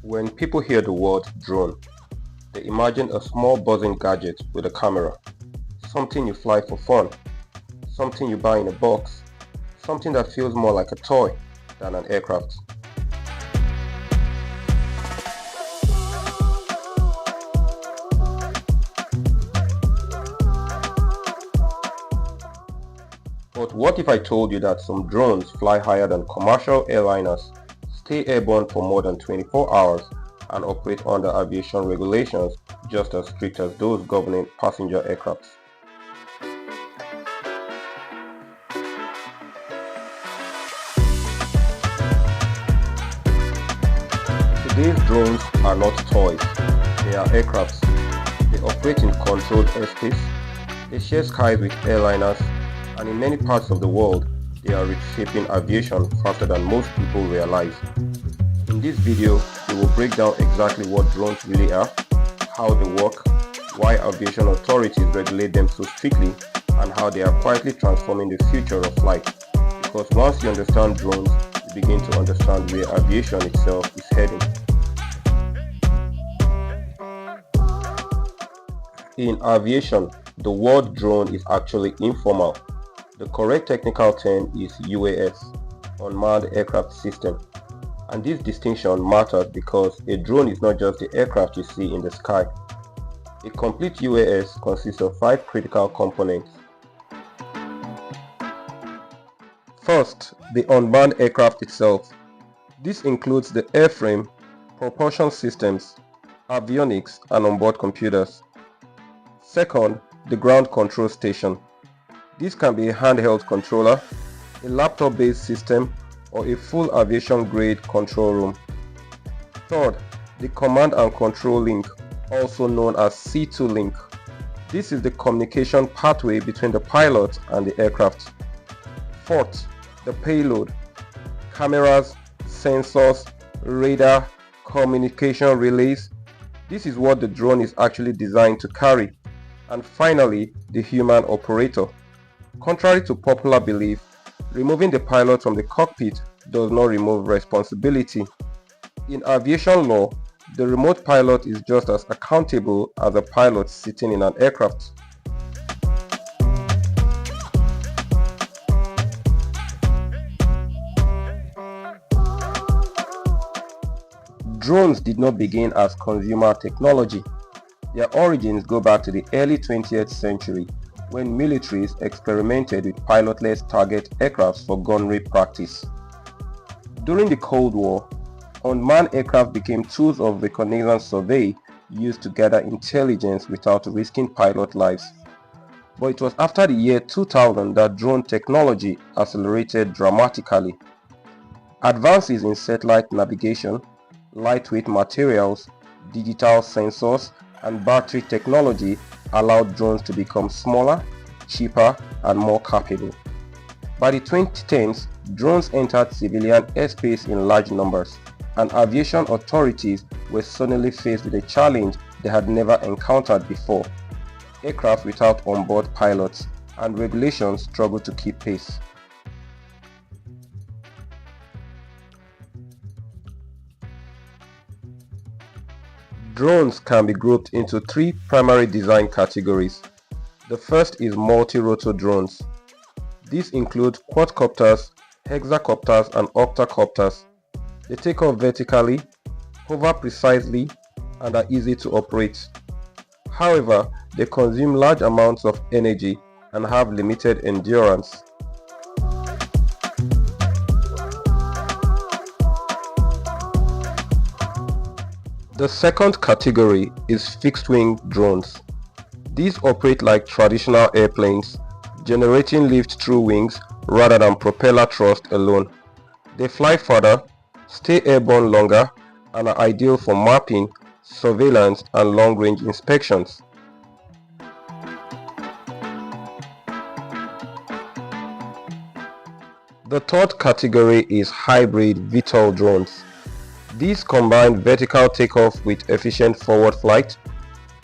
When people hear the word drone, they imagine a small buzzing gadget with a camera, something you fly for fun, something you buy in a box, something that feels more like a toy than an aircraft. But what if I told you that some drones fly higher than commercial airliners, stay airborne for more than 24 hours, and operate under aviation regulations just as strict as those governing passenger aircrafts? Today's drones are not toys, they are aircrafts. They operate in controlled airspace, they share skies with airliners, and in many parts of the world, they are reshaping aviation faster than most people realize. In this video, we will break down exactly what drones really are, how they work, why aviation authorities regulate them so strictly, and how they are quietly transforming the future of flight. Because once you understand drones, you begin to understand where aviation itself is heading. In aviation, the word drone is actually informal. The correct technical term is UAS, Unmanned Aircraft System. And this distinction matters because a drone is not just the aircraft you see in the sky. A complete UAS consists of 5 critical components. First, the unmanned aircraft itself. This includes the airframe, propulsion systems, avionics, and onboard computers. Second, the ground control station. This can be a handheld controller, a laptop-based system, or a full aviation-grade control room. Third, the command and control link, also known as C2 link. This is the communication pathway between the pilot and the aircraft. Fourth, the payload. Cameras, sensors, radar, communication relays. This is what the drone is actually designed to carry. And finally, the human operator. Contrary to popular belief, removing the pilot from the cockpit does not remove responsibility. In aviation law, the remote pilot is just as accountable as a pilot sitting in an aircraft. Drones did not begin as consumer technology. Their origins go back to the early 20th century when militaries experimented with pilotless target aircraft for gunnery practice. During the Cold War, unmanned aircraft became tools of reconnaissance survey used to gather intelligence without risking pilot lives. But it was after the year 2000 that drone technology accelerated dramatically. Advances in satellite navigation, lightweight materials, digital sensors, and battery technology allowed drones to become smaller, cheaper, and more capable. By the 2010s, drones entered civilian airspace in large numbers, and aviation authorities were suddenly faced with a challenge they had never encountered before: aircraft without onboard pilots, and regulations struggled to keep pace. Drones can be grouped into 3 primary design categories. The first is multirotor drones. These include quadcopters, hexacopters, and octacopters. They take off vertically, hover precisely, and are easy to operate. However, they consume large amounts of energy and have limited endurance. The second category is fixed-wing drones. These operate like traditional airplanes, generating lift through wings rather than propeller thrust alone. They fly further, stay airborne longer, and are ideal for mapping, surveillance, and long-range inspections. The third category is hybrid VTOL drones. These combine vertical takeoff with efficient forward flight,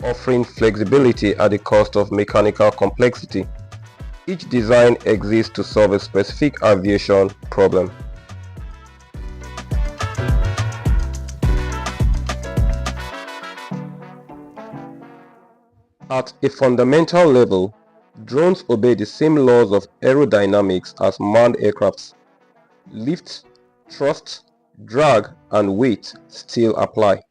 offering flexibility at the cost of mechanical complexity. Each design exists to solve a specific aviation problem. At a fundamental level, drones obey the same laws of aerodynamics as manned aircrafts. Lift, thrust, drag, and weight still apply.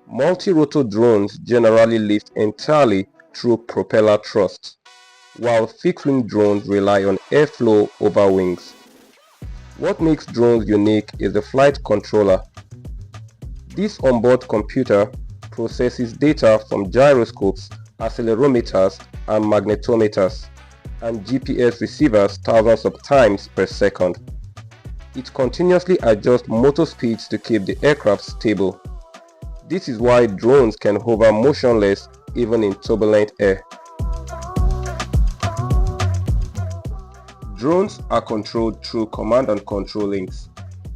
Multirotor drones generally lift entirely through propeller thrust, while fixed-wing drones rely on airflow over wings. What makes drones unique is the flight controller. This onboard computer processes data from gyroscopes, accelerometers, and magnetometers, and GPS receivers thousands of times per second. It continuously adjusts motor speeds to keep the aircraft stable. This is why drones can hover motionless even in turbulent air. Drones are controlled through command and control links,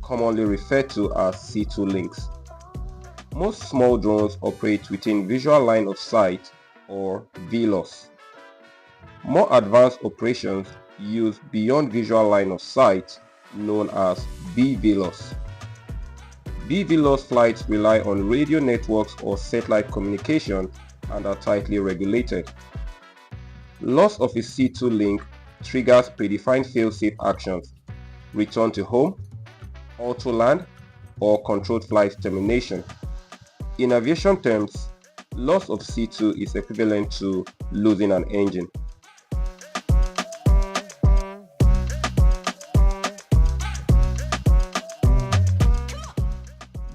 commonly referred to as C2 links. Most small drones operate within visual line of sight, or VLOS. More advanced operations use beyond visual line of sight, known as BVLOS. BVLOS flights rely on radio networks or satellite communication and are tightly regulated. Loss of a C2 link triggers predefined fail-safe actions: return to home, auto land, or controlled flight termination. In aviation terms, loss of C2 is equivalent to losing an engine.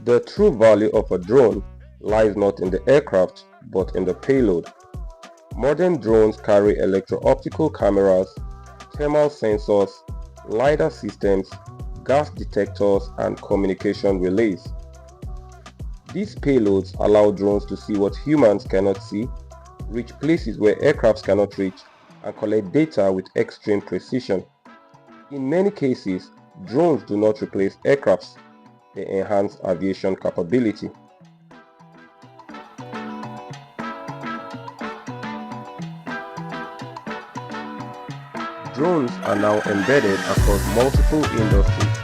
The true value of a drone lies not in the aircraft but in the payload. Modern drones carry electro-optical cameras, thermal sensors, LiDAR systems, gas detectors, and communication relays. These payloads allow drones to see what humans cannot see, reach places where aircrafts cannot reach, and collect data with extreme precision. In many cases, drones do not replace aircrafts, they enhance aviation capability. Drones are now embedded across multiple industries.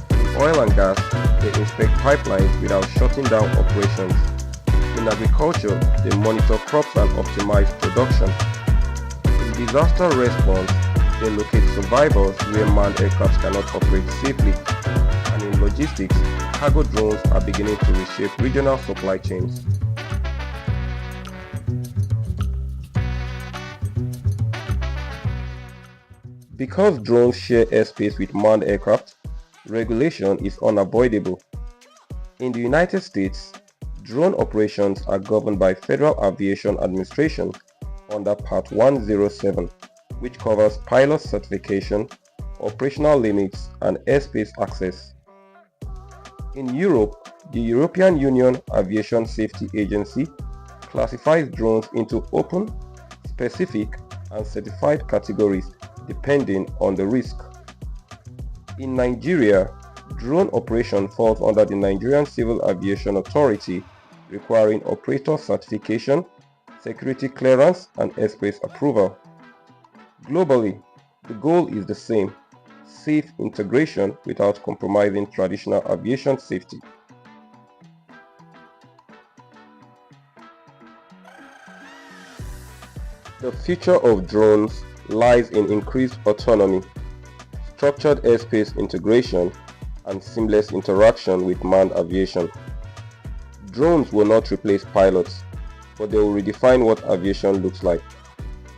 In oil and gas, they inspect pipelines without shutting down operations. In agriculture, they monitor crops and optimize production. In disaster response, they locate survivors where manned aircrafts cannot operate safely. And in logistics, cargo drones are beginning to reshape regional supply chains. Because drones share airspace with manned aircraft, regulation is unavoidable. In the United States, drone operations are governed by Federal Aviation Administration under Part 107, which covers pilot certification, operational limits, and airspace access. In Europe, the European Union Aviation Safety Agency classifies drones into open, specific, and certified categories depending on the risk. In Nigeria, drone operation falls under the Nigerian Civil Aviation Authority, requiring operator certification, security clearance, and airspace approval. Globally, the goal is the same: safe integration without compromising traditional aviation safety. The future of drones lies in increased autonomy, structured airspace integration, and seamless interaction with manned aviation. Drones will not replace pilots, but they will redefine what aviation looks like.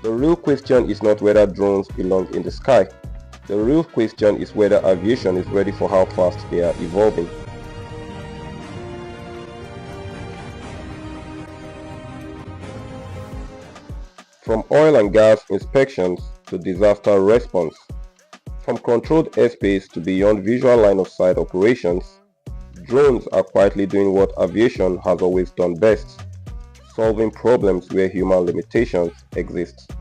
The real question is not whether drones belong in the sky. The real question is whether aviation is ready for how fast they are evolving. From oil and gas inspections to disaster response, from controlled airspace to beyond visual line of sight operations, drones are quietly doing what aviation has always done best: solving problems where human limitations exist.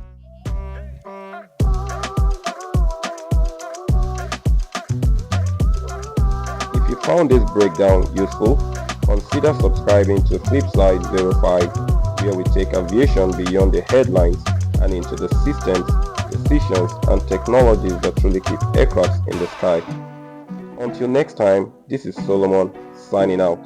If you found this breakdown useful, consider subscribing to Flipside 05, where we take aviation beyond the headlines and into the systems, decisions, and technologies that truly keep aircrafts in the sky. Until next time, this is Solomon signing out.